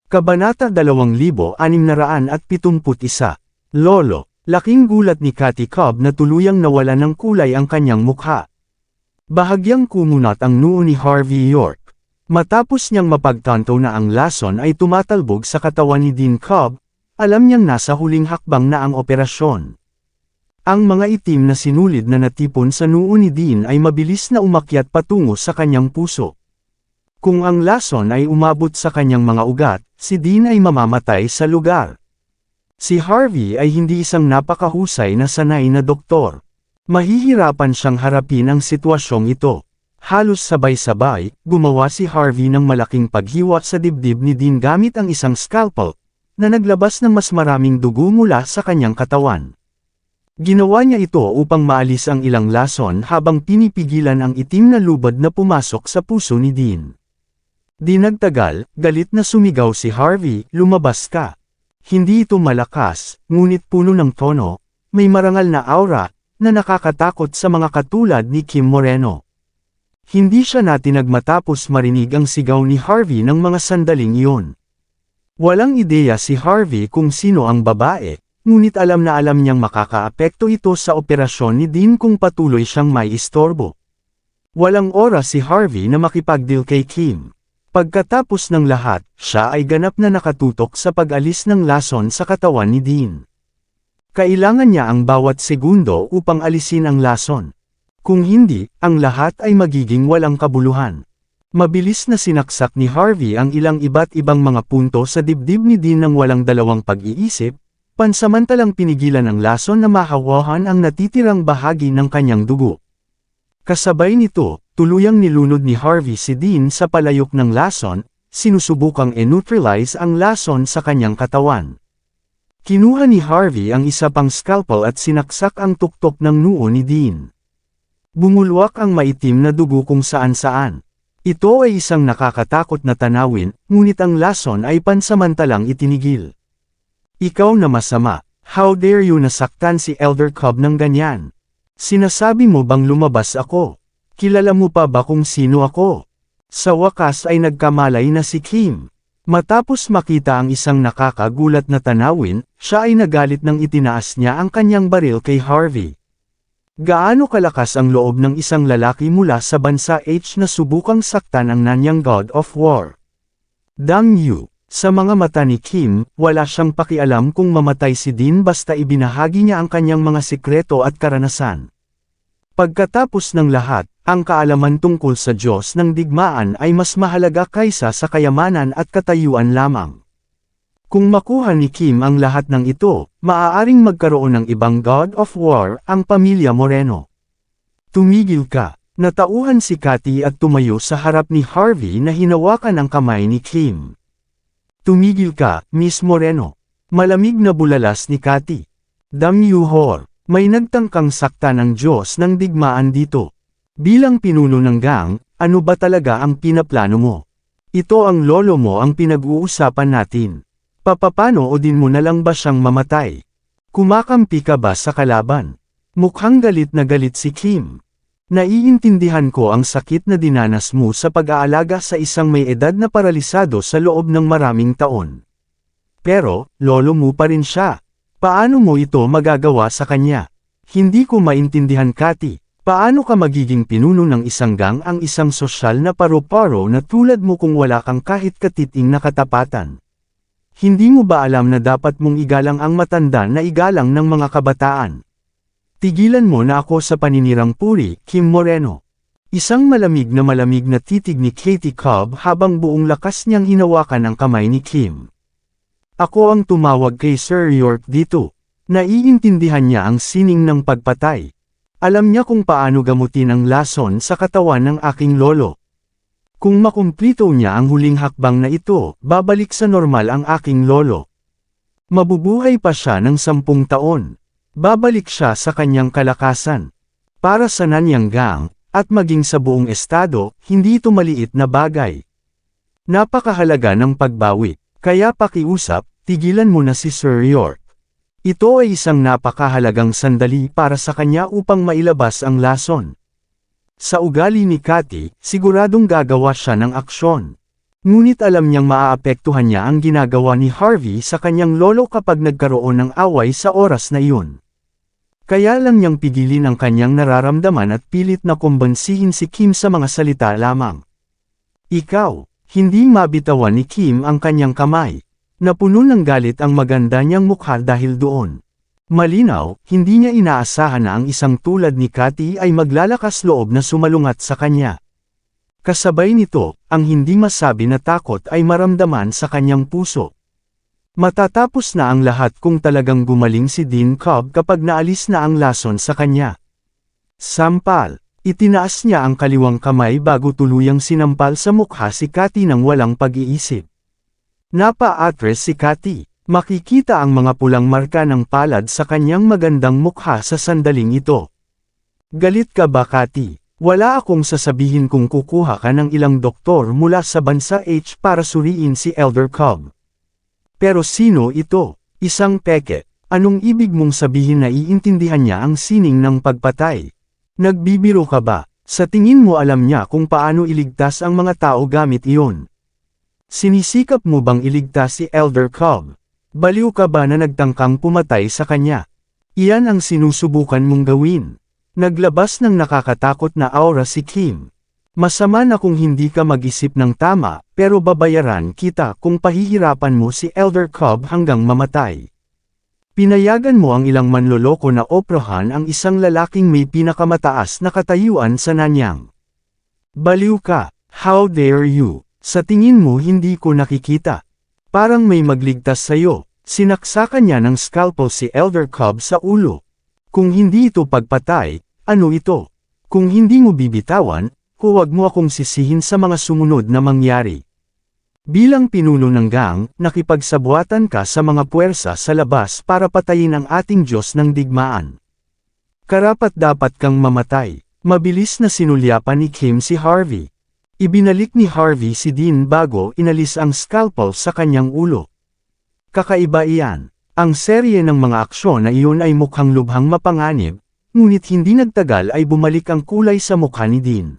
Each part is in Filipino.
Kabanata 2671. Lolo, laking gulat ni Cathy Cobb na tuluyang nawala ng kulay ang kanyang mukha. Bahagyang kumunat ang noo ni Harvey York. Matapos niyang mapagtanto na ang lason ay tumatalbog sa katawan ni Dean Cobb, alam niyang nasa huling hakbang na ang operasyon. Ang mga itim na sinulid na natipon sa noo ni Dean ay mabilis na umakyat patungo sa kanyang puso. Kung ang lason ay umabot sa kanyang mga ugat, si Dean ay mamamatay sa lugar. Si Harvey ay hindi isang napakahusay na sanay na doktor. Mahihirapan siyang harapin ang sitwasyong ito. Halos sabay-sabay, gumawa si Harvey ng malaking paghiwa sa dibdib ni Dean gamit ang isang scalpel, na naglabas ng mas maraming dugo mula sa kanyang katawan. Ginawa niya ito upang maalis ang ilang lason habang pinipigilan ang itim na lubad na pumasok sa puso ni Dean. Di nagtagal, galit na sumigaw si Harvey, "Lumabas ka!" Hindi ito malakas, ngunit puno ng tono, may marangal na aura, na nakakatakot sa mga katulad ni Kim Moreno. Hindi siya natinag matapos marinig ang sigaw ni Harvey ng mga sandaling iyon. Walang ideya si Harvey kung sino ang babae, ngunit alam na alam niyang makakaapekto ito sa operasyon ni Dean kung patuloy siyang may istorbo. Walang oras si Harvey na makipagdeal kay Kim. Pagkatapos ng lahat, siya ay ganap na nakatutok sa pag-alis ng lason sa katawan ni Dean. Kailangan niya ang bawat segundo upang alisin ang lason. Kung hindi, ang lahat ay magiging walang kabuluhan. Mabilis na sinaksak ni Harvey ang ilang iba't ibang mga punto sa dibdib ni Dean nang walang dalawang pag-iisip, pansamantalang pinigilan ang lason na mahawahan ang natitirang bahagi ng kanyang dugo. Kasabay nito, tuluyang nilunod ni Harvey si Dean sa palayok ng lason, sinusubukang e-neutralize ang lason sa kanyang katawan. Kinuha ni Harvey ang isa pang scalpel at sinaksak ang tuktok ng noo ni Dean. Bumulwak ang maitim na dugo kung saan-saan. Ito ay isang nakakatakot na tanawin, ngunit ang lason ay pansamantalang itinigil. "Ikaw na masama, how dare you nasaktan si Elder Cobb ng ganyan? Sinasabi mo bang lumabas ako? Kilala mo pa ba kung sino ako?" Sa wakas ay nagkamalay na si Kim. Matapos makita ang isang nakakagulat na tanawin, siya ay nagalit nang itinaas niya ang kanyang baril kay Harvey. Gaano kalakas ang loob ng isang lalaki mula sa bansa H na subukang saktan ang nanyang God of War? Dang Yu. Sa mga mata ni Kim, wala siyang pakialam kung mamatay si Dean basta ibinahagi niya ang kanyang mga sikreto at karanasan. Pagkatapos ng lahat, ang kaalaman tungkol sa Diyos ng digmaan ay mas mahalaga kaysa sa kayamanan at katayuan lamang. Kung makuha ni Kim ang lahat ng ito, maaaring magkaroon ng ibang God of War ang pamilya Moreno. "Tumigil ka." Natauhan si Cathy at tumayo sa harap ni Harvey na hinawakan ang kamay ni Kim. "Tumigil ka, Miss Moreno." Malamig na bulalas ni Cathy. "Damn you whore. May nagtangkang sakta ng Diyos ng digmaan dito. Bilang pinuno ng gang, ano ba talaga ang pinaplano mo? Ito ang lolo mo ang pinag-uusapan natin. Papapano o din mo na lang ba siyang mamatay? Kumakampi ka ba sa kalaban?" Mukhang galit na galit si Kim. "Naiintindihan ko ang sakit na dinanas mo sa pag-aalaga sa isang may edad na paralisado sa loob ng maraming taon. Pero, lolo mo pa rin siya. Paano mo ito magagawa sa kanya? Hindi ko maintindihan, Cathy. Paano ka magiging pinuno ng isang gang ang isang sosyal na paro-paro na tulad mo kung wala kang kahit katiting na katapatan? Hindi mo ba alam na dapat mong igalang ang matanda na igalang ng mga kabataan? Tigilan mo na ako sa paninirang puri, Kim Moreno." Isang malamig na titig ni Cathy Cobb habang buong lakas niyang hinawakan ang kamay ni Kim. "Ako ang tumawag kay Sir York dito. Naiintindihan niya ang sining ng pagpatay. Alam niya kung paano gamutin ang lason sa katawan ng aking lolo. Kung makumplito niya ang huling hakbang na ito, babalik sa normal ang aking lolo. Mabubuhay pa siya ng 10 taon. Babalik siya sa kanyang kalakasan. Para sa Nanyang Gang, at maging sa buong estado, hindi ito maliit na bagay. Napakahalaga ng pagbawi, kaya pakiusap, tigilan mo na si Sir York. Ito ay isang napakahalagang sandali para sa kanya upang mailabas ang lason." Sa ugali ni Cathy, siguradong gagawa siya ng aksyon. Ngunit alam niyang maaapektuhan niya ang ginagawa ni Harvey sa kanyang lolo kapag nagkaroon ng away sa oras na iyon. Kaya lang niyang pigilin ang kanyang nararamdaman at pilit na kumbansihin si Kim sa mga salita lamang. Ikaw, hindi mabitawan ni Kim ang kanyang kamay. Napuno ng galit ang maganda niyang mukha dahil doon. Malinaw, hindi niya inaasahan na ang isang tulad ni Cathy ay maglalakas loob na sumalungat sa kanya. Kasabay nito, ang hindi masabi na takot ay maramdaman sa kanyang puso. Matatapos na ang lahat kung talagang gumaling si Dean Cobb kapag naalis na ang lason sa kanya. Sampal, itinaas niya ang kaliwang kamay bago tuluyang sinampal sa mukha si Cathy nang walang pag-iisip. Napa-atres si Cathy, makikita ang mga pulang marka ng palad sa kanyang magandang mukha sa sandaling ito. Galit ka ba, Cathy? Wala akong sasabihin kung kukuha ka ng ilang doktor mula sa bansa H para suriin si Elder Cobb. Pero sino ito? Isang peke. Anong ibig mong sabihin na iintindihan niya ang sining ng pagpatay? Nagbibiro ka ba? Sa tingin mo alam niya kung paano iligtas ang mga tao gamit iyon? Sinisikap mo bang iligtas si Elder Cobb? Baliw ka ba na nagtangkang pumatay sa kanya? Iyan ang sinusubukan mong gawin. Naglabas ng nakakatakot na aura si Kim. Masama na kung hindi ka mag-isip ng tama, pero babayaran kita kung pahihirapan mo si Elder Cobb hanggang mamatay. Pinayagan mo ang ilang manloloko na oprahan ang isang lalaking may pinakamataas na katayuan sa Nanyang. Baliw ka, how dare you? Sa tingin mo hindi ko nakikita. Parang may magligtas sa'yo. Sinaksakan niya ng scalpel si Elder Cobb sa ulo. Kung hindi ito pagpatay, ano ito? Kung hindi mo bibitawan, huwag mo akong sisihin sa mga sumunod na mangyari. Bilang pinuno ng gang, nakipagsabuatan ka sa mga puwersa sa labas para patayin ang ating Diyos ng digmaan. Karapat-dapat kang mamatay. Mabilis na sinulyapan ni Kim si Harvey. Ibinalik ni Harvey si Dean bago inalis ang scalpel sa kanyang ulo. Kakaiba iyan. Ang serye ng mga aksyon na iyon ay mukhang lubhang mapanganib, ngunit hindi nagtagal ay bumalik ang kulay sa mukha ni Dean.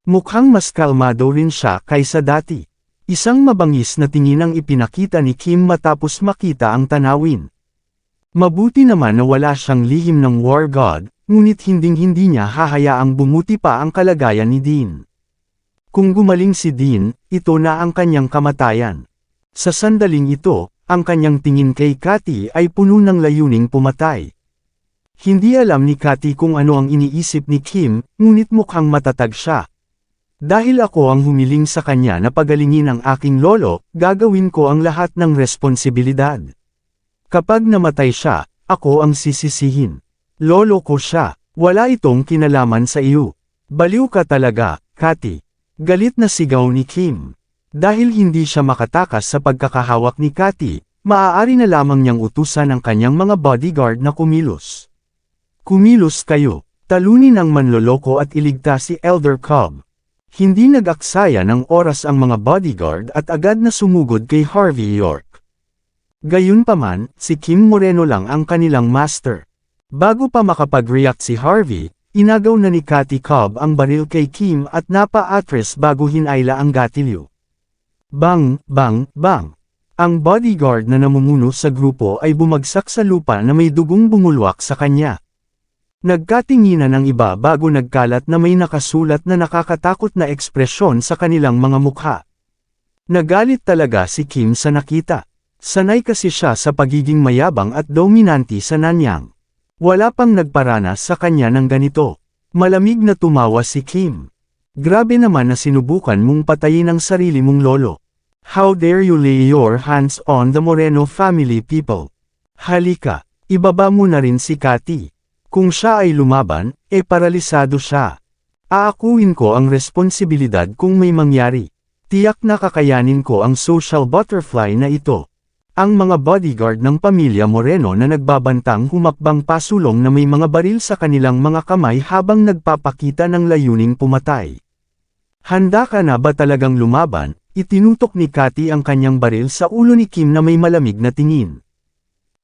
Mukhang mas kalmado rin siya kaysa dati. Isang mabangis na tingin ang ipinakita ni Kim matapos makita ang tanawin. Mabuti naman na wala siyang lihim ng war god, ngunit hinding-hindi niya hahayaang bumuti pa ang kalagayan ni Dean. Kung gumaling si Dean, ito na ang kanyang kamatayan. Sa sandaling ito, ang kanyang tingin kay Cathy ay puno ng layuning pumatay. Hindi alam ni Cathy kung ano ang iniisip ni Kim, ngunit mukhang matatag siya. Dahil ako ang humiling sa kanya na pagalingin ang aking lolo, gagawin ko ang lahat ng responsibilidad. Kapag namatay siya, ako ang sisisihin. Lolo ko siya, wala itong kinalaman sa iyo. Baliw ka talaga, Cathy. Galit na sigaw ni Kim. Dahil hindi siya makatakas sa pagkakahawak ni Cathy, maaari na lamang niyang utusan ang kanyang mga bodyguard na kumilos. Kumilos kayo, talunin ang manloloko at iligtas si Elder Cobb. Hindi nag-aksaya ng oras ang mga bodyguard at agad na sumugod kay Harvey York. Gayunpaman, si Kim Moreno lang ang kanilang master. Bago pa makapag-react si Harvey, inagaw na ni Cathy Cobb ang baril kay Kim at napa-atres bago hinayla ang gatilyo. Bang, bang, bang. Ang bodyguard na namumuno sa grupo ay bumagsak sa lupa na may dugong bumulwak sa kanya. Nagkatinginan ang iba bago nagkalat na may nakasulat na nakakatakot na ekspresyon sa kanilang mga mukha. Nagalit talaga si Kim sa nakita. Sanay kasi siya sa pagiging mayabang at dominante sa Nanyang. Wala pang nagparanas sa kanya ng ganito. Malamig na tumawa si Kim. Grabe naman na sinubukan mong patayin ang sarili mong lolo. How dare you lay your hands on the Moreno family people? Halika, ibaba mo na rin si Cathy. Kung siya ay lumaban, paralisado siya. Aakuin ko ang responsibilidad kung may mangyari. Tiyak na kakayanin ko ang social butterfly na ito. Ang mga bodyguard ng pamilya Moreno na nagbabantang humakbang pasulong na may mga baril sa kanilang mga kamay habang nagpapakita ng layuning pumatay. Handa ka na ba talagang lumaban? Itinutok ni Cathy ang kanyang baril sa ulo ni Kim na may malamig na tingin.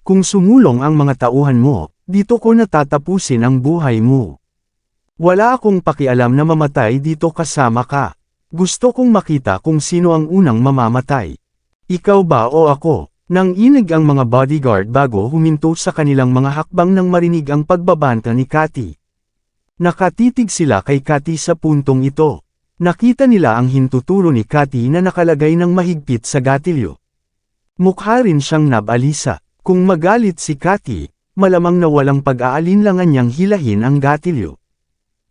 Kung sumulong ang mga tauhan mo, dito ko natatapusin ang buhay mo. Wala akong pakialam na mamatay dito kasama ka. Gusto kong makita kung sino ang unang mamamatay. Ikaw ba o ako? Nang inig ang mga bodyguard bago huminto sa kanilang mga hakbang nang marinig ang pagbabanta ni Cathy. Nakatitig sila kay Cathy sa puntong ito. Nakita nila ang hintuturo ni Cathy na nakalagay ng mahigpit sa gatilyo. Mukha rin siyang nabalisa. Kung magalit si Cathy, malamang na walang pag-aalinlangan niyang hilahin ang gatilyo.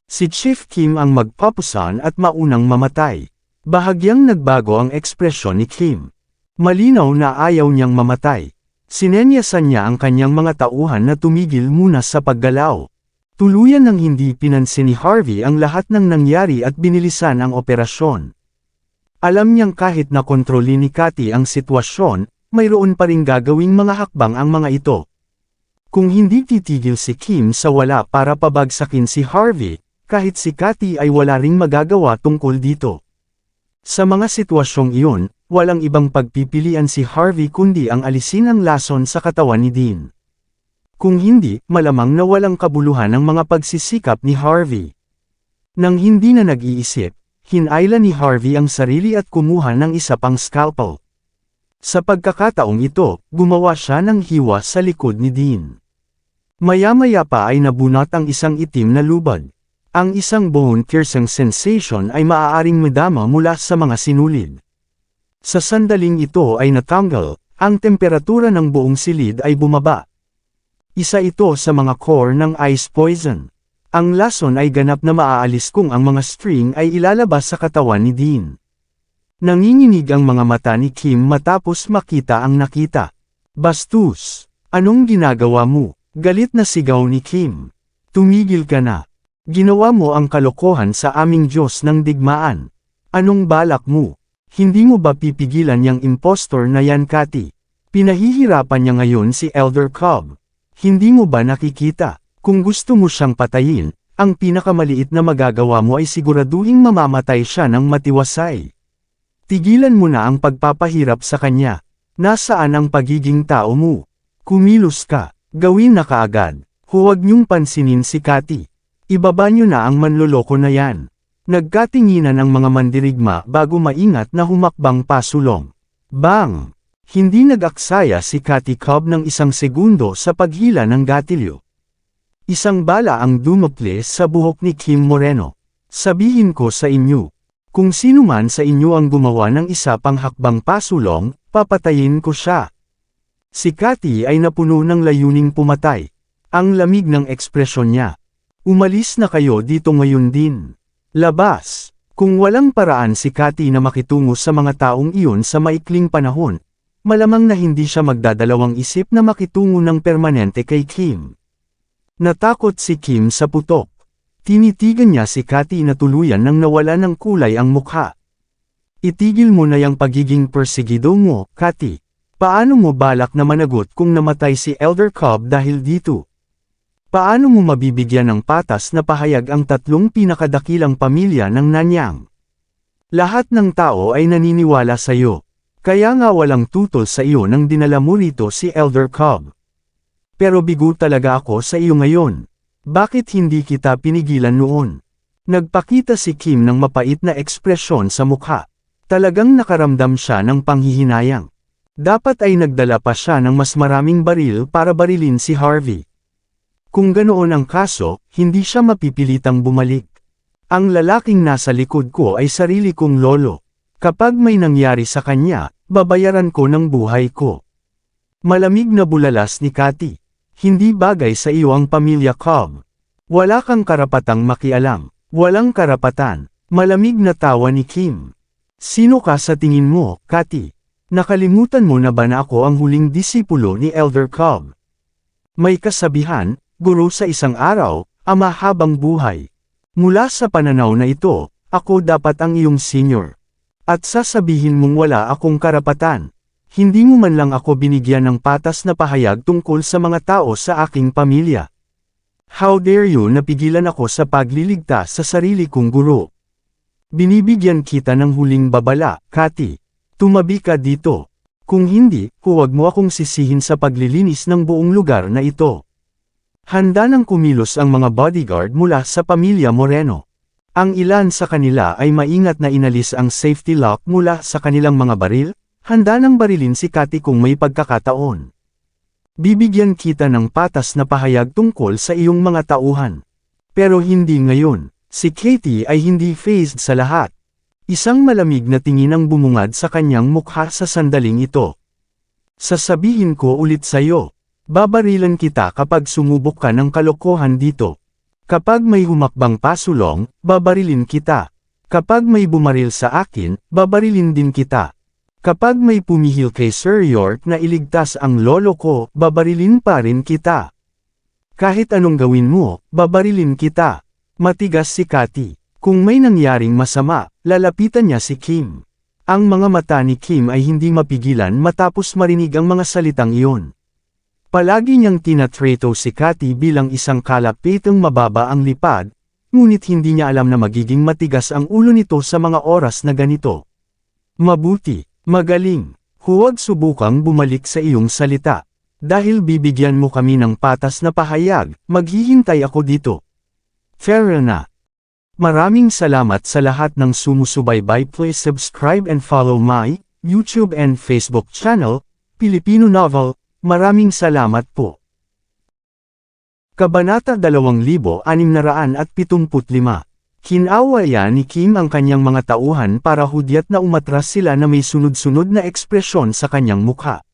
Si Chief Kim ang magpapusan at maunang mamatay. Bahagyang nagbago ang ekspresyon ni Kim. Malinaw na ayaw niyang mamatay. Sinenyasan niya ang kanyang mga tauhan na tumigil muna sa paggalaw. Tuluyan nang hindi pinansin ni Harvey ang lahat ng nangyari at binilisan ang operasyon. Alam niyang kahit na kontrolin ni Cathy ang sitwasyon, mayroon pa ring gagawing mga hakbang ang mga ito. Kung hindi titigil si Kim sa wala para pabagsakin si Harvey, kahit si Cathy ay wala ring magagawa tungkol dito. Sa mga sitwasyong iyon, walang ibang pagpipilian si Harvey kundi ang alisin ang lason sa katawan ni Dean. Kung hindi, malamang na walang kabuluhan ang mga pagsisikap ni Harvey. Nang hindi na nag-iisip, hinayla ni Harvey ang sarili at kumuha ng isa pang scalpel. Sa pagkakataong ito, gumawa siya ng hiwa sa likod ni Dean. Maya-maya pa ay nabunot ang isang itim na lubad. Ang isang bone-piercing sensation ay maaaring madama mula sa mga sinulid. Sa sandaling ito ay natanggal, ang temperatura ng buong silid ay bumaba. Isa ito sa mga core ng ice poison. Ang lason ay ganap na maaalis kung ang mga string ay ilalabas sa katawan ni Dean. Nanginginig ang mga mata ni Kim matapos makita ang nakita. Bastos! Anong ginagawa mo? Galit na sigaw ni Kim. Tumigil ka na. Ginawa mo ang kalokohan sa aming Diyos ng digmaan. Anong balak mo? Hindi mo ba pipigilan yang impostor na yan, Cathy? Pinahihirapan niya ngayon si Elder Cobb. Hindi mo ba nakikita? Kung gusto mo siyang patayin, ang pinakamaliit na magagawa mo ay siguraduhing mamamatay siya ng matiwasay. Tigilan mo na ang pagpapahirap sa kanya. Nasaan ang pagiging tao mo? Kumilos ka. Gawin na kaagad. Huwag niyong pansinin si Cathy. Ibaba niyo na ang manloloko na yan. Nagkatinginan ang mga mandirigma bago maingat na humakbang pasulong. Bang! Hindi nag-aksaya si Cathy Cobb ng isang segundo sa paghila ng gatilyo. Isang bala ang dumukles sa buhok ni Kim Moreno. Sabihin ko sa inyo, kung sino man sa inyo ang gumawa ng isa pang hakbang pasulong, papatayin ko siya. Si Cathy ay napuno ng layuning pumatay. Ang lamig ng ekspresyon niya. Umalis na kayo dito ngayon din. Labas! Kung walang paraan si Cathy na makitungo sa mga taong iyon sa maikling panahon, malamang na hindi siya magdadalawang isip na makitungo ng permanente kay Kim. Natakot si Kim sa putok. Tinitigan niya si Cathy na tuluyan nang nawala ng kulay ang mukha. Itigil mo na yung pagiging perseguido mo, Cathy. Paano mo balak na managot kung namatay si Elder Cobb dahil dito? Paano mo mabibigyan ng patas na pahayag ang tatlong pinakadakilang pamilya ng Nanyang? Lahat ng tao ay naniniwala sa iyo. Kaya nga walang tutol sa iyo nang dinala mo rito si Elder Cobb. Pero bigo talaga ako sa iyo ngayon. Bakit hindi kita pinigilan noon? Nagpakita si Kim ng mapait na ekspresyon sa mukha. Talagang nakaramdam siya ng panghihinayang. Dapat ay nagdala pa siya ng mas maraming baril para barilin si Harvey. Kung ganoon ang kaso, hindi siya mapipilitang bumalik. Ang lalaking nasa likod ko ay sarili kong lolo. Kapag may nangyari sa kanya, babayaran ko ng buhay ko. Malamig na bulalas ni Cathy. Hindi bagay sa iyo ang pamilya Cobb. Wala kang karapatang makialam. Walang karapatan. Malamig na tawa ni Kim. Sino ka sa tingin mo, Cathy? Nakalimutan mo na ba na ako ang huling disipulo ni Elder Cobb? May kasabihan, guro sa isang araw, ama habang buhay. Mula sa pananaw na ito, ako dapat ang iyong senior. At sasabihin mong wala akong karapatan. Hindi mo man lang ako binigyan ng patas na pahayag tungkol sa mga tao sa aking pamilya. How dare you na pigilan ako sa pagliligtas sa sarili kong guro? Binibigyan kita ng huling babala, Cathy. Tumabi ka dito. Kung hindi, huwag mo akong sisihin sa paglilinis ng buong lugar na ito. Handa nang kumilos ang mga bodyguard mula sa pamilya Moreno. Ang ilan sa kanila ay maingat na inalis ang safety lock mula sa kanilang mga baril, handa nang barilin si Cathy kung may pagkakataon. Bibigyan kita ng patas na pahayag tungkol sa iyong mga tauhan. Pero hindi ngayon. Si Katie ay hindi fazed sa lahat. Isang malamig na tingin ang bumungad sa kanyang mukha sa sandaling ito. Sasabihin ko ulit sa'yo. Babarilan kita kapag sumubok ka ng kalokohan dito. Kapag may humakbang pasulong, babarilin kita. Kapag may bumaril sa akin, babarilin din kita. Kapag may pumihil kay Sir York na iligtas ang lolo ko, babarilin pa rin kita. Kahit anong gawin mo, babarilin kita. Matigas si Cathy. Kung may nangyaring masama, lalapitan niya si Kim. Ang mga mata ni Kim ay hindi mapigilan matapos marinig ang mga salitang iyon. Palagi niyang tinatrato si Cathy bilang isang kalapitang mababa ang lipad, ngunit hindi niya alam na magiging matigas ang ulo nito sa mga oras na ganito. Mabuti, magaling, huwag subukang bumalik sa iyong salita. Dahil bibigyan mo kami ng patas na pahayag, maghihintay ako dito. Fair na. Maraming salamat sa lahat ng sumusubaybay. Please subscribe and follow my YouTube and Facebook channel, Pilipino Novel. Maraming salamat po. Kabanata 2675. Kinawayan ni Kim ang kanyang mga tauhan para hudyat na umatras sila na may sunod-sunod na ekspresyon sa kanyang mukha.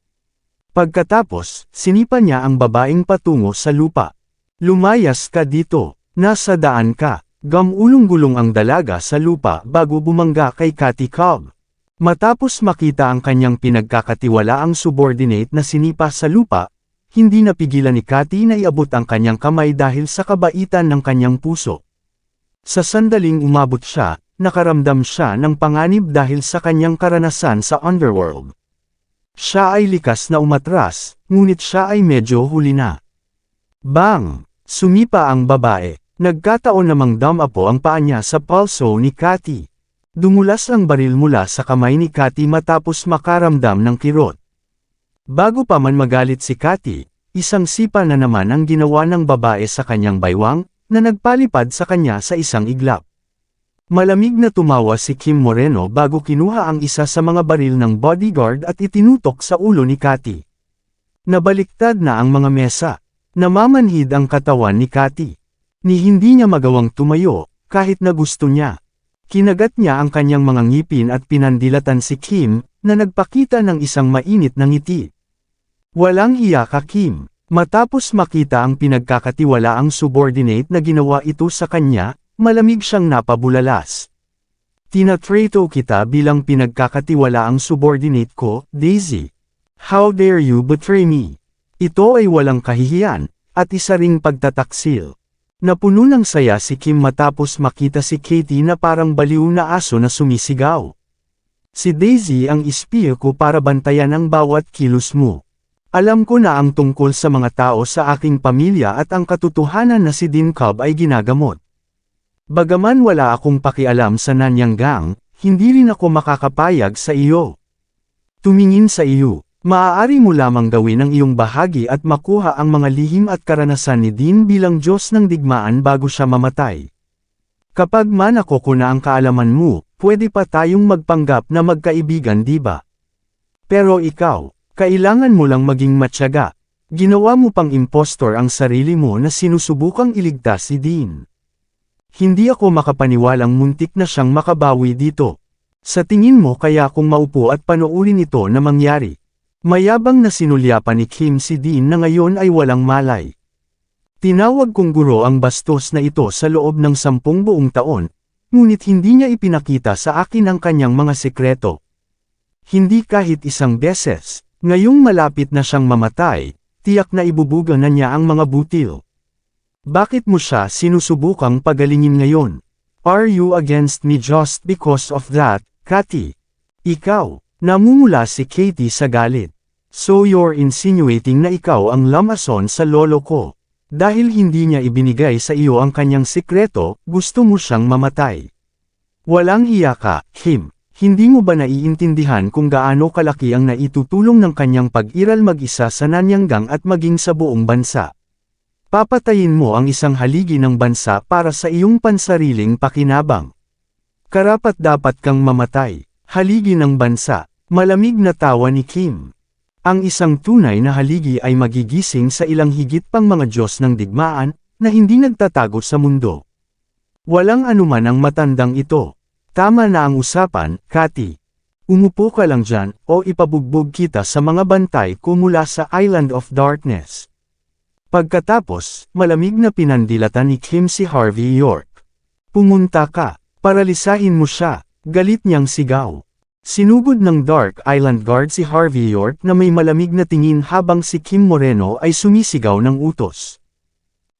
Pagkatapos, sinipa niya ang babaeng patungo sa lupa. Lumayas ka dito, nasa daan ka. Gamulong-gulong ang dalaga sa lupa bago bumangga kay Cathy Cobb. Matapos makita ang kanyang pinagkakatiwalaang subordinate na sinipa sa lupa, hindi napigilan ni Cathy na iabot ang kanyang kamay dahil sa kabaitan ng kanyang puso. Sa sandaling umabot siya, nakaramdam siya ng panganib dahil sa kanyang karanasan sa underworld. Siya ay likas na umatras, ngunit siya ay medyo huli na. Bang! Sumipa ang babae. Nagkataon namang damapo ang paa niya sa palso ni Cathy. Dumulas ang baril mula sa kamay ni Cathy matapos makaramdam ng kirot. Bago pa man magalit si Cathy, isang sipa na naman ang ginawa ng babae sa kanyang baywang, na nagpalipad sa kanya sa isang iglap. Malamig na tumawa si Kim Moreno bago kinuha ang isa sa mga baril ng bodyguard at itinutok sa ulo ni Cathy. Nabaliktad na ang mga mesa. Namamanhid ang katawan ni Cathy. Ni hindi niya magawang tumayo, kahit na gusto niya. Kinagat niya ang kanyang mga ngipin at pinandilatan si Kim, na nagpakita ng isang mainit na ngiti. Walang hiya ka, Kim. Matapos makita ang pinagkakatiwalaang subordinate na ginawa ito sa kanya, malamig siyang napabulalas. Tinatrato kita bilang pinagkakatiwalaang subordinate ko, Daisy. How dare you betray me? Ito ay walang kahihiyan, at isa ring pagtataksil. Napuno ng saya si Kim matapos makita si Katie na parang baliw na aso na sumisigaw. Si Daisy ang espiya ko para bantayan ang bawat kilos mo. Alam ko na ang tungkol sa mga tao sa aking pamilya at ang katotohanan na si Dean Cobb ay ginagamot. Bagaman wala akong pakialam sa Nanyang Gang, hindi rin ako makakapayag sa iyo. Tumingin sa iyo. Maaari mo lamang gawin ang iyong bahagi at makuha ang mga lihim at karanasan ni Dean bilang Diyos ng digmaan bago siya mamatay. Kapag manako ko na ang kaalaman mo, pwede pa tayong magpanggap na magkaibigan, di ba? Pero ikaw, kailangan mo lang maging matyaga. Ginawa mo pang impostor ang sarili mo na sinusubukang iligtas si Dean. Hindi ako makapaniwalang muntik na siyang makabawi dito. Sa tingin mo kaya kung maupo at panoorin ito na mangyari? Mayabang na sinulyapan ni Kim si Dean na ngayon ay walang malay. Tinawag kong guro ang bastos na ito sa loob ng 10 buong taon, ngunit hindi niya ipinakita sa akin ang kanyang mga sekreto. Hindi kahit isang beses, ngayong malapit na siyang mamatay, tiyak na ibubuga na niya ang mga butil. Bakit mo siya sinusubukang pagalingin ngayon? Are you against me just because of that, Cathy? Ikaw? Namumula si Katie sa galit. So you're insinuating na ikaw ang lamason sa lolo ko. Dahil hindi niya ibinigay sa iyo ang kanyang sikreto, gusto mo siyang mamatay. Walang hiya ka, Kim. Hindi mo ba naiintindihan kung gaano kalaki ang naitutulong ng kanyang pag-iral mag-isa sa Nanyang Gang at maging sa buong bansa? Papatayin mo ang isang haligi ng bansa para sa iyong pansariling pakinabang. Karapat-dapat kang mamatay, haligi ng bansa. Malamig na tawa ni Kim. Ang isang tunay na haligi ay magigising sa ilang higit pang mga Diyos ng digmaan, na hindi nagtatago sa mundo. Walang anuman ang matandang ito. Tama na ang usapan, Cathy. Umupo ka lang dyan, o ipabugbog kita sa mga bantay ko mula sa Island of Darkness. Pagkatapos, malamig na pinandilatan ni Kim si Harvey York. Pumunta ka, paralisahin mo siya, galit niyang sigaw. Sinugod ng Dark Island Guard si Harvey York na may malamig na tingin habang si Kim Moreno ay sumisigaw ng utos.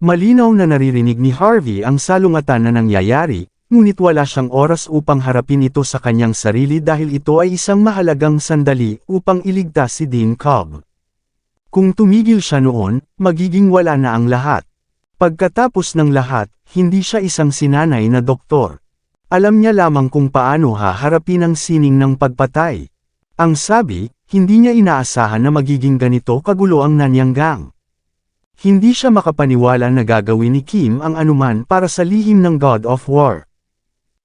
Malinaw na naririnig ni Harvey ang salungatan na nangyayari, ngunit wala siyang oras upang harapin ito sa kanyang sarili dahil ito ay isang mahalagang sandali upang iligtas si Dean Cobb. Kung tumigil siya noon, magiging wala na ang lahat. Pagkatapos ng lahat, hindi siya isang sinanay na doktor. Alam niya lamang kung paano haharapin ang sining ng pagpatay. Ang sabi, hindi niya inaasahan na magiging ganito kagulo ang Nanyang Gang. Hindi siya makapaniwala na gagawin ni Kim ang anuman para sa lihim ng God of War.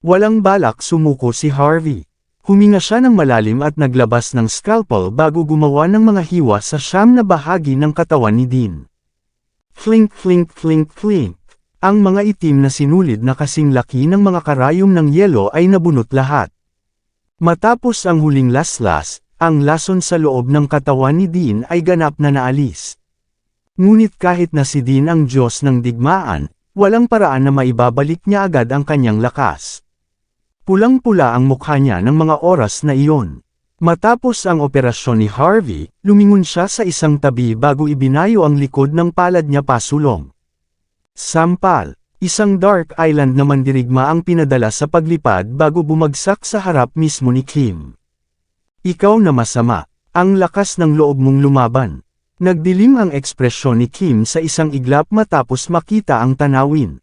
Walang balak sumuko si Harvey. Huminga siya ng malalim at naglabas ng scalpel bago gumawa ng mga hiwa sa siyam na bahagi ng katawan ni Dean. Flink flink flink flink. Ang mga itim na sinulid na kasing laki ng mga karayom ng yelo ay nabunot lahat. Matapos ang huling laslas, ang lason sa loob ng katawan ni Dean ay ganap na naalis. Ngunit kahit na si Dean ang Diyos ng digmaan, walang paraan na maibabalik niya agad ang kanyang lakas. Pulang-pula ang mukha niya ng mga oras na iyon. Matapos ang operasyon ni Harvey, lumingon siya sa isang tabi bago ibinayo ang likod ng palad niya pasulong. Sampal, isang Dark Island na mandirigma ang pinadala sa paglipad bago bumagsak sa harap mismo ni Kim. Ikaw na masama, ang lakas ng loob mong lumaban. Nagdilim ang ekspresyon ni Kim sa isang iglap matapos makita ang tanawin.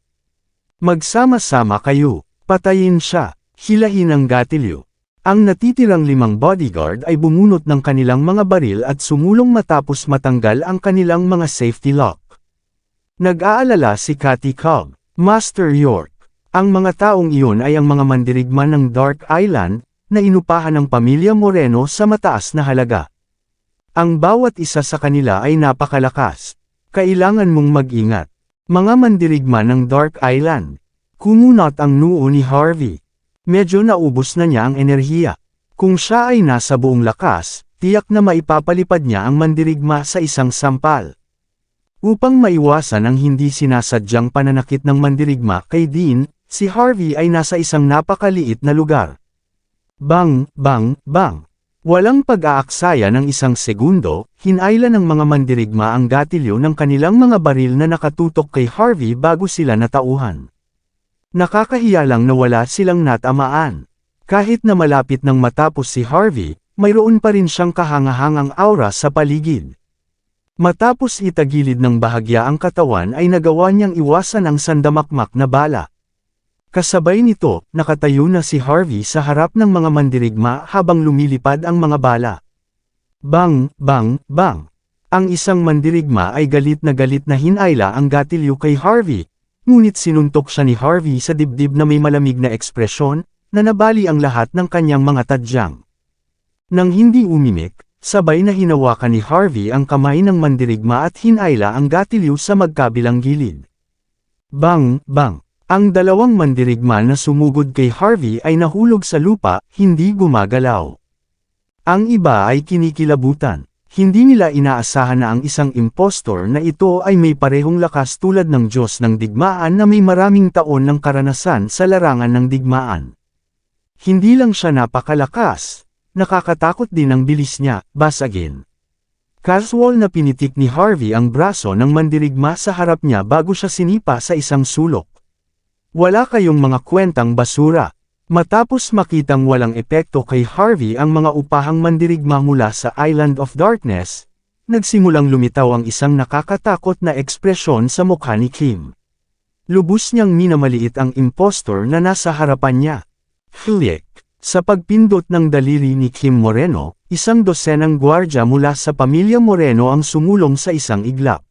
Magsama-sama kayo, patayin siya, hilahin ang gatilyo. Ang natitirang 5 bodyguard ay bumunot ng kanilang mga baril at sumulong matapos matanggal ang kanilang mga safety lock. Nag-aalala si Cathy Cobb, Master York. Ang mga taong iyon ay ang mga mandirigma ng Dark Island, na inupahan ng pamilya Moreno sa mataas na halaga. Ang bawat isa sa kanila ay napakalakas. Kailangan mong mag-ingat. Mga mandirigma ng Dark Island. Kumunot ang noo ni Harvey. Medyo naubos na niya ang enerhiya. Kung siya ay nasa buong lakas, tiyak na maipapalipad niya ang mandirigma sa isang sampal. Upang maiwasan ang hindi sinasadyang pananakit ng mandirigma kay Dean, si Harvey ay nasa isang napakaliit na lugar. Bang, bang, bang. Walang pag-aaksaya ng isang segundo, hinayla ng mga mandirigma ang gatilyo ng kanilang mga baril na nakatutok kay Harvey bago sila natauhan. Nakakahiya lang na wala silang natamaan. Kahit na malapit nang matapos si Harvey, mayroon pa rin siyang kahangahangang aura sa paligid. Matapos itagilid ng bahagya ang katawan ay nagawa niyang iwasan ang sandamakmak na bala. Kasabay nito, nakatayo na si Harvey sa harap ng mga mandirigma habang lumilipad ang mga bala. Bang, bang, bang. Ang isang mandirigma ay galit na hinayla ang gatilyo kay Harvey, ngunit sinuntok siya ni Harvey sa dibdib na may malamig na ekspresyon, na nabali ang lahat ng kanyang mga tadyang. Nang hindi umimik, sabay na hinawakan ni Harvey ang kamay ng mandirigma at hinayla ang gatilyo sa magkabilang gilid. Bang, bang. Ang dalawang mandirigma na sumugod kay Harvey ay nahulog sa lupa, hindi gumagalaw. Ang iba ay kinikilabutan. Hindi nila inaasahan na ang isang impostor na ito ay may parehong lakas tulad ng Diyos ng digmaan na may maraming taon ng karanasan sa larangan ng digmaan. Hindi lang siya napakalakas. Nakakatakot din ang bilis niya, basagin. Casual na pinitik ni Harvey ang braso ng mandirigma sa harap niya bago siya sinipa sa isang sulok. Wala kayong mga kwentang basura. Matapos makitang walang epekto kay Harvey ang mga upahang mandirigma mula sa Island of Darkness, nagsimulang lumitaw ang isang nakakatakot na ekspresyon sa mukha ni Kim. Lubos niyang minamaliit ang impostor na nasa harapan niya. Flick. Sa pagpindot ng daliri ni Kim Moreno, isang dosenang gwardya mula sa pamilya Moreno ang sumulong sa isang iglap.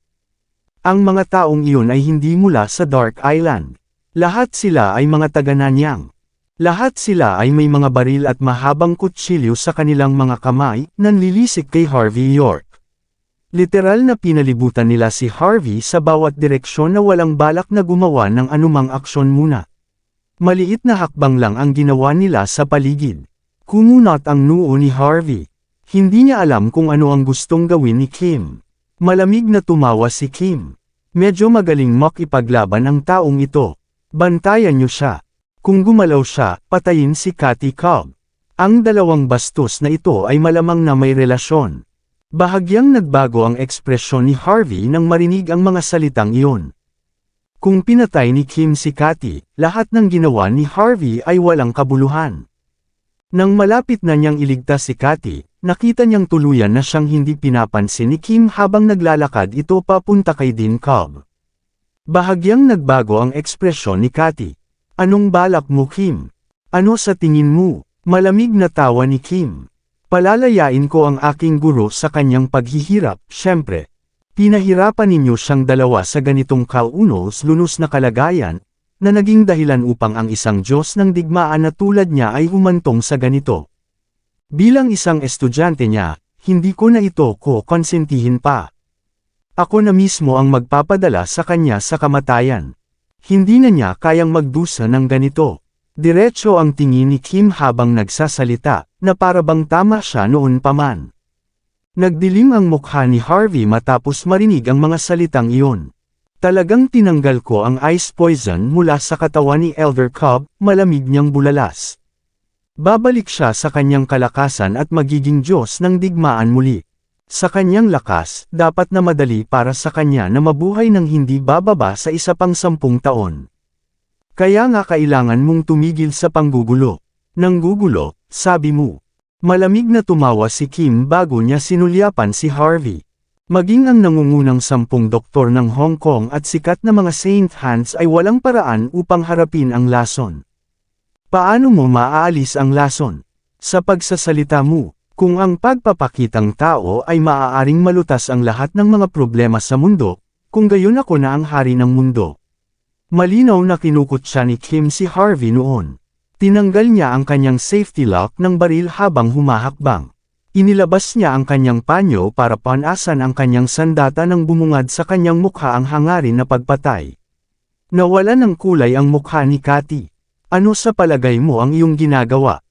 Ang mga taong iyon ay hindi mula sa Dark Island. Lahat sila ay mga taga-Nanyang. Lahat sila ay may mga baril at mahabang kutsilyo sa kanilang mga kamay, nanlilisik kay Harvey York. Literal na pinalibutan nila si Harvey sa bawat direksyon na walang balak na gumawa ng anumang aksyon muna. Maliit na hakbang lang ang ginawa nila sa paligid. Kumunat ang noo ni Harvey. Hindi niya alam kung ano ang gustong gawin ni Kim. Malamig na tumawa si Kim. Medyo magaling makipaglaban ang taong ito. Bantayan niyo siya. Kung gumalaw siya, patayin si Katy Cobb. Ang dalawang bastos na ito ay malamang na may relasyon. Bahagyang nagbago ang ekspresyon ni Harvey nang marinig ang mga salitang iyon. Kung pinatay ni Kim si Katy, lahat ng ginawa ni Harvey ay walang kabuluhan. Nang malapit na niyang iligtas si Katy, nakita niyang tuluyan na siyang hindi pinapansin ni Kim habang naglalakad ito papunta kay Dean Cobb. Bahagyang nagbago ang ekspresyon ni Katy. Anong balak mo, Kim? Ano sa tingin mo? Malamig na tawa ni Kim. Palalayain ko ang aking guro sa kanyang paghihirap, syempre. Pinahirapan ninyo siyang dalawa sa ganitong kaunos-lunos na kalagayan, na naging dahilan upang ang isang Diyos ng digmaan na tulad niya ay humantong sa ganito. Bilang isang estudyante niya, hindi ko na ito konsentihin pa. Ako na mismo ang magpapadala sa kanya sa kamatayan. Hindi na niya kayang magdusa ng ganito. Diretso ang tingin ni Kim habang nagsasalita, na parabang tama siya noon pa man. Nagdilim ang mukha ni Harvey matapos marinig ang mga salitang iyon. Talagang tinanggal ko ang ice poison mula sa katawan ni Elder Cobb, malamig niyang bulalas. Babalik siya sa kanyang kalakasan at magiging Diyos ng digmaan muli. Sa kanyang lakas, dapat na madali para sa kanya na mabuhay ng hindi bababa sa isa pang 10 taon. Kaya nga kailangan mong tumigil sa panggugulo. Nanggugulo, sabi mo. Malamig na tumawa si Kim bago niya sinulyapan si Harvey. Maging ang nangungunang 10 doktor ng Hong Kong at sikat na mga Saint Hands ay walang paraan upang harapin ang lason. Paano mo maaalis ang lason? Sa pagsasalita mo, kung ang pagpapakitang tao ay maaaring malutas ang lahat ng mga problema sa mundo, kung gayon ako na ang hari ng mundo. Malinaw na kinukutya ni Kim si Harvey noon. Tinanggal niya ang kanyang safety lock ng baril habang humahakbang. Inilabas niya ang kanyang panyo para panasan ang kanyang sandata nang bumungad sa kanyang mukha ang hangarin na pagpatay. Nawala ng kulay ang mukha ni Katy. Ano sa palagay mo ang iyong ginagawa?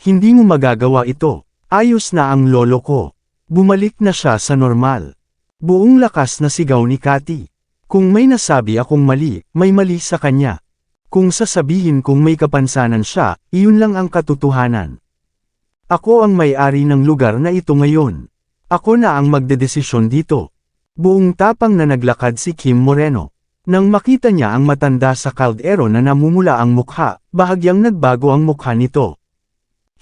Hindi mo magagawa ito. Ayos na ang lolo ko. Bumalik na siya sa normal. Buong lakas na sigaw ni Katy. Kung may nasabi akong mali, may mali sa kanya. Kung sasabihin kong may kapansanan siya, iyon lang ang katotohanan. Ako ang may-ari ng lugar na ito ngayon. Ako na ang magdedesisyon dito. Buong tapang na naglakad si Kim Moreno. Nang makita niya ang matanda sa kaldero na namumula ang mukha, bahagyang nagbago ang mukha nito.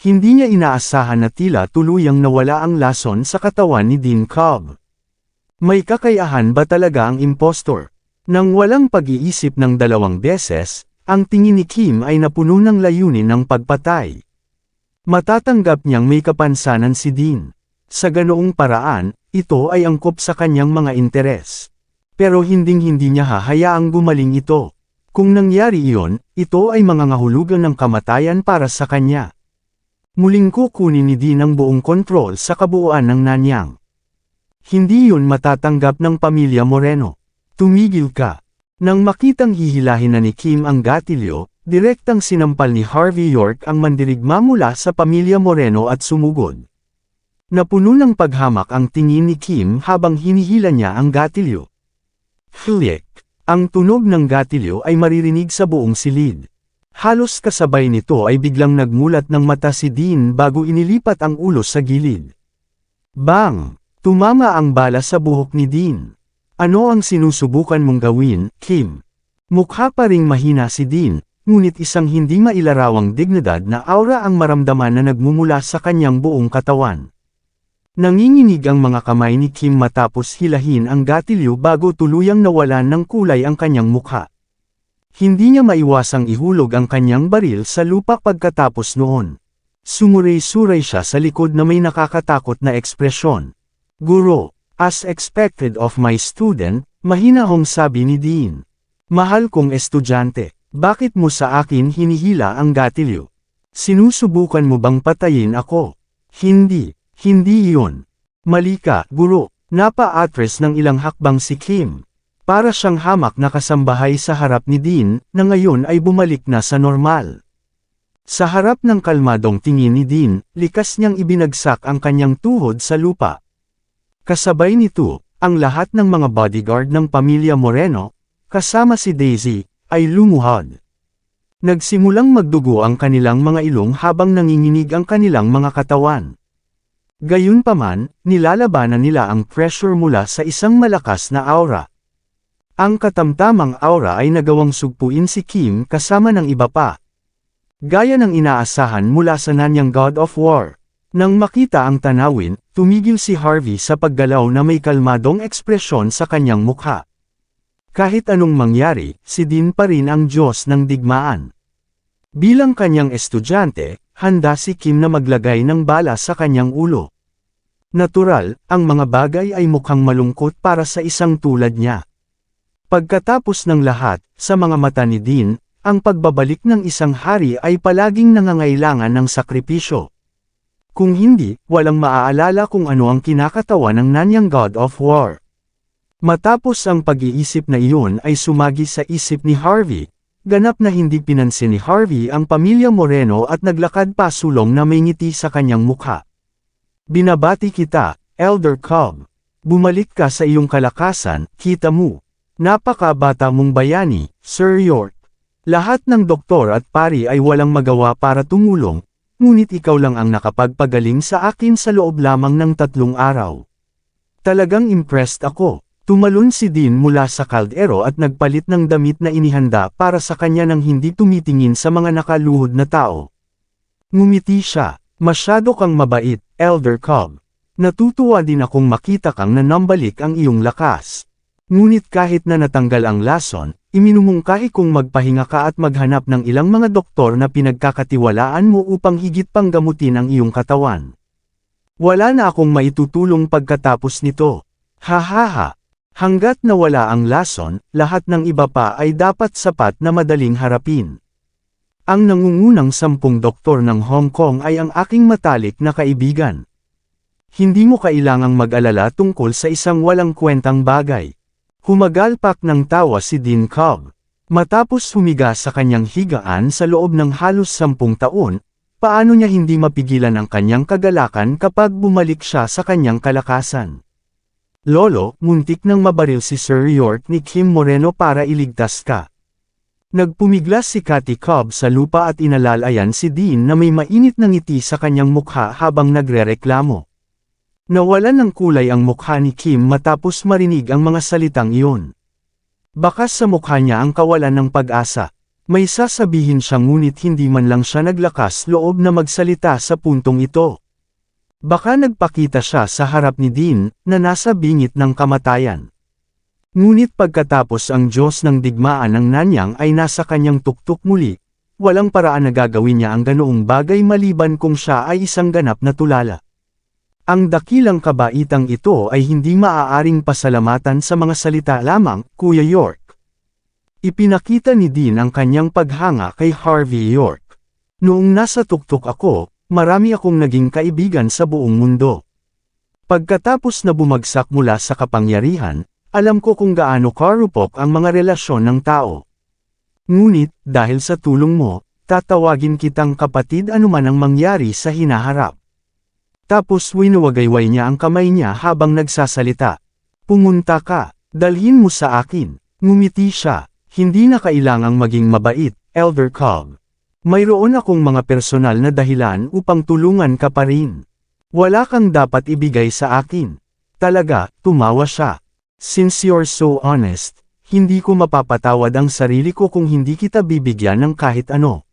Hindi niya inaasahan na tila tuluyang nawala ang lason sa katawan ni Dean Cobb. May kakayahan ba talaga ang impostor? Nang walang pag-iisip ng 2 beses, ang tingin ni Kim ay napuno ng layunin ng pagpatay. Matatanggap niyang may kapansanan si Dean. Sa ganoong paraan, ito ay angkop sa kanyang mga interes. Pero hinding-hindi niya hahayaang gumaling ito. Kung nangyari iyon, ito ay mangangahulugan ng kamatayan para sa kanya. Muling kukunin ni Dean ang buong kontrol sa kabuuan ng Nanyang. Hindi yun matatanggap ng pamilya Moreno. Tumigil ka. Nang makitang hihilahin na ni Kim ang gatilyo, direktang sinampal ni Harvey York ang mandirigma mula sa pamilya Moreno at sumugod. Napuno ng paghamak ang tingin ni Kim habang hinihila niya ang gatilyo. Flick! Ang tunog ng gatilyo ay maririnig sa buong silid. Halos kasabay nito ay biglang nagmulat ng mata si Dean bago inilipat ang ulo sa gilid. Bang! Tumama ang bala sa buhok ni Dean. Ano ang sinusubukan mong gawin, Kim? Mukha pa ring mahina si Dean, ngunit isang hindi mailarawang dignidad na aura ang maramdaman na nagmumula sa kanyang buong katawan. Nanginginig ang mga kamay ni Kim matapos hilahin ang gatilyo bago tuluyang nawalan ng kulay ang kanyang mukha. Hindi niya maiwasang ihulog ang kanyang baril sa lupa pagkatapos noon. Sumuray-suray siya sa likod na may nakakatakot na ekspresyon. Guro, as expected of my student, Mahinahong sabi ni Dean. Mahal kong estudyante, bakit mo sa akin hinihila ang gatilyo? Sinusubukan mo bang patayin ako? Hindi yun. Mali ka, guro. Napa-atras ng ilang hakbang si Kim. Para siyang hamak na kasambahay sa harap ni Dean, na ngayon ay bumalik na sa normal. Sa harap ng kalmadong tingin ni Dean, likas niyang ibinagsak ang kanyang tuhod sa lupa. Kasabay nito, ang lahat ng mga bodyguard ng pamilya Moreno, kasama si Daisy, ay lumuhod. Nagsimulang magdugo ang kanilang mga ilong habang nanginginig ang kanilang mga katawan. Gayunpaman, nilalabanan nila ang pressure mula sa isang malakas na aura. Ang katamtamang aura ay nagawang sugpuin si Kim kasama ng iba pa. Gaya ng inaasahan mula sa Nanyang God of War. Nang makita ang tanawin, tumigil si Harvey sa paggalaw na may kalmadong ekspresyon sa kanyang mukha. Kahit anong mangyari, si Dean pa rin ang Diyos ng digmaan. Bilang kanyang estudyante, handa si Kim na maglagay ng bala sa kanyang ulo. Natural, ang mga bagay ay mukhang malungkot para sa isang tulad niya. Pagkatapos ng lahat, sa mga mata ni Dean, ang pagbabalik ng isang hari ay palaging nangangailangan ng sakripisyo. Kung hindi, walang maaalala kung ano ang kinakatawan ng Nanyang God of War. Matapos ang pag-iisip na iyon ay sumagi sa isip ni Harvey, ganap na hindi pinansin ni Harvey ang pamilya Moreno at naglakad pa sulong na may ngiti sa kanyang mukha. Binabati kita, Elder Cobb. Bumalik ka sa iyong kalakasan, kita mo. Napakabata mong bayani, Sir York. Lahat ng doktor at pari ay walang magawa para tumulong, ngunit ikaw lang ang nakapagpagaling sa akin sa loob lamang ng 3 araw. Talagang impressed ako. Tumalon si Dean mula sa kaldero at nagpalit ng damit na inihanda para sa kanya nang hindi tumitingin sa mga nakaluhod na tao. Ngumiti siya. Masyado kang mabait, Elder Cobb. Natutuwa din akong makita kang nanambalik ang iyong lakas. Ngunit kahit na natanggal ang lason, iminumungkahi kong magpahinga ka at maghanap ng ilang mga doktor na pinagkakatiwalaan mo upang higit pang gamutin ang iyong katawan. Wala na akong maitutulong pagkatapos nito. Hahaha. Hanggat nawala ang lason, lahat ng iba pa ay dapat sapat na madaling harapin. Ang nangungunang 10 doktor ng Hong Kong ay ang aking matalik na kaibigan. Hindi mo kailangang mag-alala tungkol sa isang walang kwentang bagay. Humagalpak ng tawa si Dean Cobb. Matapos humiga sa kanyang higaan sa loob ng halos 10 taon, paano niya hindi mapigilan ang kanyang kagalakan kapag bumalik siya sa kanyang kalakasan? Lolo, muntik nang mabaril si Sir York ni Kim Moreno para iligtas ka. Nagpumiglas si Cathy Cobb sa lupa at inalalayan si Dean na may mainit na ngiti sa kanyang mukha habang nagrereklamo. Nawalan ng kulay ang mukha ni Kim matapos marinig ang mga salitang iyon. Bakas sa mukha niya ang kawalan ng pag-asa. May sasabihin siya ngunit hindi man lang siya naglakas loob na magsalita sa puntong ito. Baka nagpakita siya sa harap ni Dean na nasa bingit ng kamatayan. Ngunit pagkatapos ang Diyos ng digmaan ng Nanyang ay nasa kanyang tuktok muli, walang paraan na gagawin niya ang ganoong bagay maliban kung siya ay isang ganap na tulala. Ang dakilang kabaitang ito ay hindi maaaring pasalamatan sa mga salita lamang, Kuya York. Ipinakita ni Dean ang kanyang paghanga kay Harvey York. Noong nasa tuktok ako, marami akong naging kaibigan sa buong mundo. Pagkatapos na bumagsak mula sa kapangyarihan, alam ko kung gaano karupok ang mga relasyon ng tao. Ngunit, dahil sa tulong mo, tatawagin kitang kapatid anuman ang mangyari sa hinaharap. Tapos winuwagayway niya ang kamay niya habang nagsasalita. Pumunta ka, dalhin mo sa akin. Ngumiti siya, hindi na kailangang maging mabait, Elder Cobb. Mayroon akong mga personal na dahilan upang tulungan ka pa rin. Wala kang dapat ibigay sa akin. Talaga, tumawa siya. Since you're so honest, hindi ko mapapatawad ang sarili ko kung hindi kita bibigyan ng kahit ano.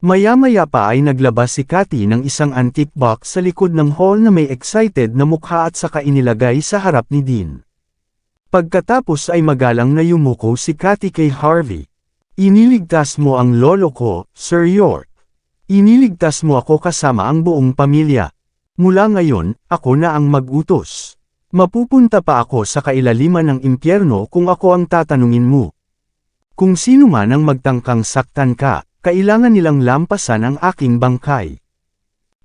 Maya-maya pa ay naglabas si Cathy ng isang antique box sa likod ng hall na may excited na mukha at saka inilagay sa harap ni Dean. Pagkatapos ay magalang na yumuko si Cathy kay Harvey. Iniligtas mo ang lolo ko, Sir York. Iniligtas mo ako kasama ang buong pamilya. Mula ngayon, ako na ang mag-utos. Mapupunta pa ako sa kailaliman ng impyerno kung ako ang tatanungin mo. Kung sino man ang magtangkang saktan ka, kailangan nilang lampasan ang aking bangkay.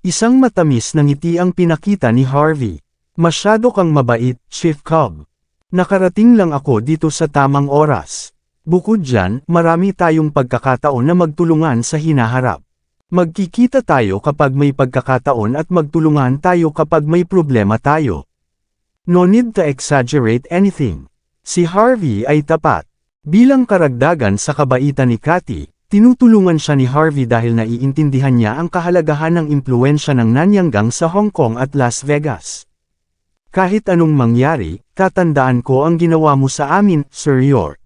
Isang matamis na ngiti ang pinakita ni Harvey. Masyado kang mabait, Chief Cobb. Nakarating lang ako dito sa tamang oras. Bukod dyan, marami tayong pagkakataon na magtulungan sa hinaharap. Magkikita tayo kapag may pagkakataon at magtulungan tayo kapag may problema tayo. No need to exaggerate anything. Si Harvey ay tapat. Bilang karagdagan sa kabaitan ni Cathy, tinutulungan siya ni Harvey dahil naiintindihan niya ang kahalagahan ng impluwensya ng Nanyanggang sa Hong Kong at Las Vegas. Kahit anong mangyari, tatandaan ko ang ginawa mo sa amin, Sir York.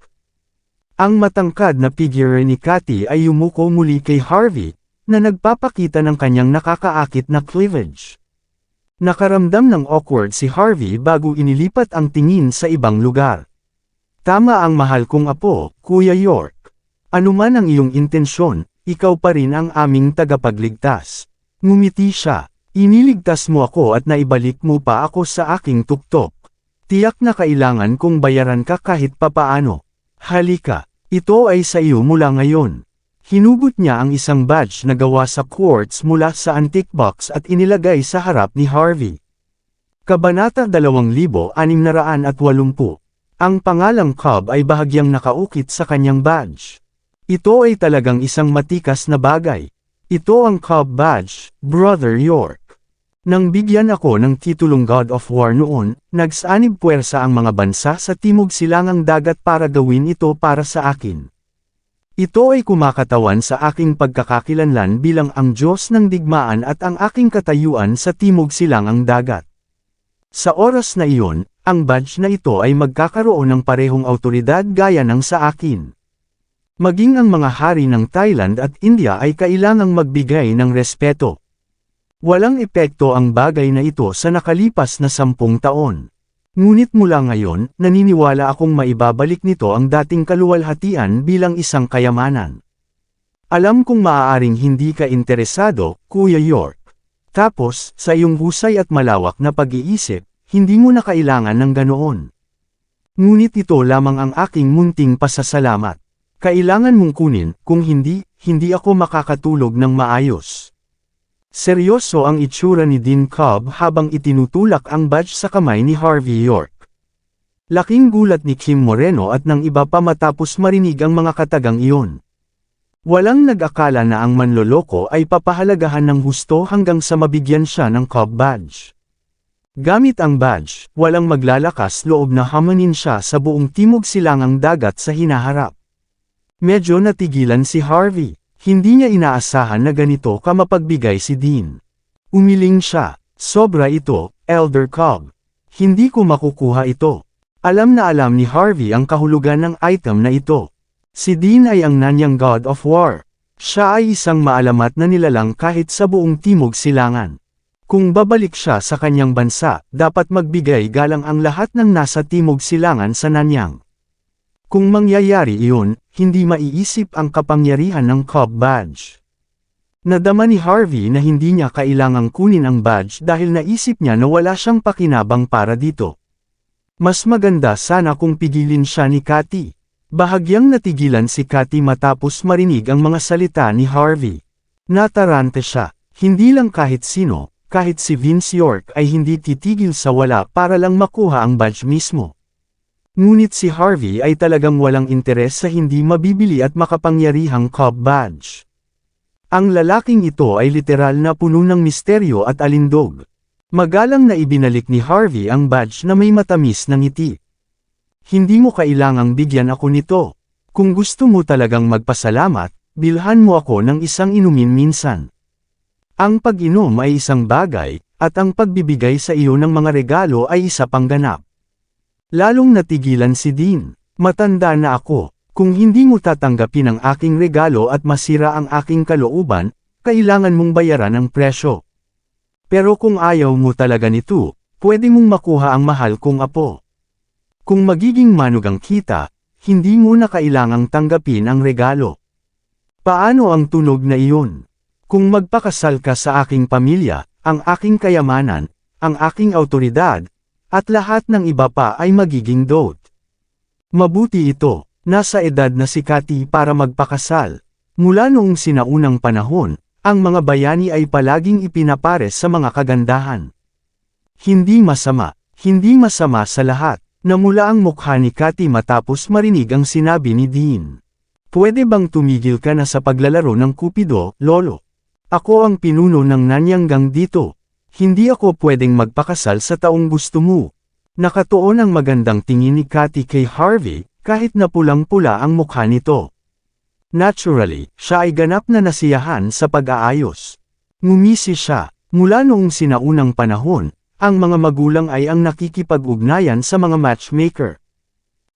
Ang matangkad na figure ni Cathy ay yumuko muli kay Harvey, na nagpapakita ng kanyang nakakaakit na cleavage. Nakaramdam ng awkward si Harvey bago inilipat ang tingin sa ibang lugar. Tama ang mahal kong apo, Kuya York. Ano man ang iyong intensyon, ikaw pa rin ang aming tagapagligtas. Ngumiti siya. Iniligtas mo ako at naibalik mo pa ako sa aking tuktok. Tiyak na kailangan kong bayaran ka kahit papaano. Halika, ito ay sa iyo mula ngayon. Hinugot niya ang isang badge na gawa sa quartz mula sa antique box at inilagay sa harap ni Harvey. Kabanata 2680. Ang pangalang Cobb ay bahagyang nakaukit sa kanyang badge. Ito ay talagang isang matikas na bagay. Ito ang Cobb badge, Brother York. Nang bigyan ako ng titulong God of War noon, nagsanib puwersa ang mga bansa sa Timog Silangang Dagat para gawin ito para sa akin. Ito ay kumakatawan sa aking pagkakakilanlan bilang ang Diyos ng digmaan at ang aking katayuan sa Timog Silangang Dagat. Sa oras na iyon, ang badge na ito ay magkakaroon ng parehong awtoridad gaya ng sa akin. Maging ang mga hari ng Thailand at India ay kailangang magbigay ng respeto. Walang epekto ang bagay na ito sa nakalipas na 10 taon. Ngunit mula ngayon, naniniwala akong maibabalik nito ang dating kaluwalhatian bilang isang kayamanan. Alam kong maaaring hindi ka interesado, Kuya York. Tapos, sa iyong husay at malawak na pag-iisip, hindi mo na kailangan ng ganoon. Ngunit ito lamang ang aking munting pasasalamat. Kailangan mong kunin, kung hindi, hindi ako makakatulog ng maayos. Seryoso ang itsura ni Dean Cobb habang itinutulak ang badge sa kamay ni Harvey York. Laking gulat ni Kim Moreno at ng iba pa matapos marinig ang mga katagang iyon. Walang nag-akala na ang manloloko ay papahalagahan ng husto hanggang sa mabigyan siya ng Cobb badge. Gamit ang badge, walang maglalakas loob na hamanin siya sa buong Timog Silangang Dagat sa hinaharap. Medyo natigilan si Harvey. Hindi niya inaasahan na ganito ka mapagbigay si Dean. Umiling siya, sobra ito, Elder Cobb. Hindi ko makukuha ito. Alam na alam ni Harvey ang kahulugan ng item na ito. Si Dean ay ang Nanyang God of War. Siya ay isang maalamat na nilalang kahit sa buong Timog Silangan. Kung babalik siya sa kanyang bansa, dapat magbigay galang ang lahat ng nasa Timog Silangan sa Nanyang. Kung mangyayari iyon, hindi maiisip ang kapangyarihan ng Cobb badge. Nadama ni Harvey na hindi niya kailangang kunin ang badge dahil naisip niya na wala siyang pakinabang para dito. Mas maganda sana kung pigilin siya ni Cathy. Bahagyang natigilan si Cathy matapos marinig ang mga salita ni Harvey. Natarante siya, hindi lang kahit sino, kahit si Vince York ay hindi titigil sa wala para lang makuha ang badge mismo. Ngunit si Harvey ay talagang walang interes sa hindi mabibili at makapangyarihang Cobb badge. Ang lalaking ito ay literal na puno ng misteryo at alindog. Magalang na ibinalik ni Harvey ang badge na may matamis na ngiti. Hindi mo kailangang bigyan ako nito. Kung gusto mo talagang magpasalamat, bilhan mo ako ng isang inumin minsan. Ang pag-inom ay isang bagay, at ang pagbibigay sa iyo ng mga regalo ay isa pang ganap. Lalong natigilan si Dean. Matanda na ako. Kung hindi mo tatanggapin ang aking regalo at masira ang aking kalooban, kailangan mong bayaran ang presyo. Pero kung ayaw mo talaga nito, pwede mong makuha ang mahal kong apo. Kung magiging manugang kita, hindi mo na kailangang tanggapin ang regalo. Paano ang tunog na iyon? Kung magpakasal ka sa aking pamilya, ang aking kayamanan, ang aking awtoridad, At lahat ng iba pa ay magiging dote. Mabuti ito, nasa edad na si Cathy para magpakasal. Mula noong sinaunang panahon, ang mga bayani ay palaging ipinapares sa mga kagandahan. Hindi masama sa lahat, namula ang mukha ni Cathy matapos marinig ang sinabi ni Dean. Pwede bang tumigil ka na sa paglalaro ng Cupido, Lolo? Ako ang pinuno ng Nanyanggang dito. Hindi ako pwedeng magpakasal sa taong gusto mo. Nakatuon ang magandang tingin ni Cathy kay Harvey, kahit na pulang-pula ang mukha nito. Naturally, siya ay ganap na nasiyahan sa pag-aayos. Ngumisi siya. Mula noong sinaunang panahon, ang mga magulang ay ang nakikipag-ugnayan sa mga matchmaker.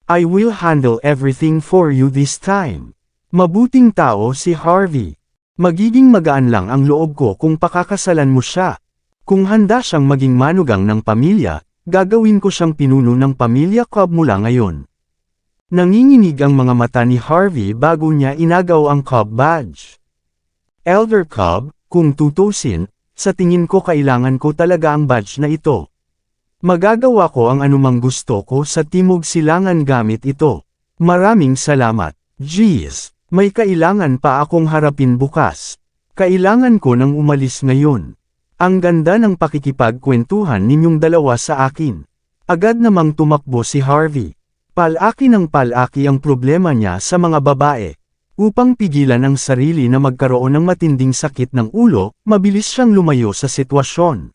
I will handle everything for you this time. Mabuting tao si Harvey. Magiging magaan lang ang loob ko kung pakakasalan mo siya. Kung handa siyang maging manugang ng pamilya, gagawin ko siyang pinuno ng pamilya Cobb mula ngayon. Nanginginig ang mga mata ni Harvey bago niya inagaw ang Cobb badge. Elder Cobb, kung tutusin, sa tingin ko kailangan ko talaga ang badge na ito. Magagawa ko ang anumang gusto ko sa Timog Silangan gamit ito. Maraming salamat. Jeez, may kailangan pa akong harapin bukas. Kailangan ko nang umalis ngayon. Ang ganda ng pakikipagkwentuhan ninyong dalawa sa akin. Agad namang tumakbo si Harvey. Palaki ng palaki ang problema niya sa mga babae. Upang pigilan ang sarili na magkaroon ng matinding sakit ng ulo, mabilis siyang lumayo sa sitwasyon.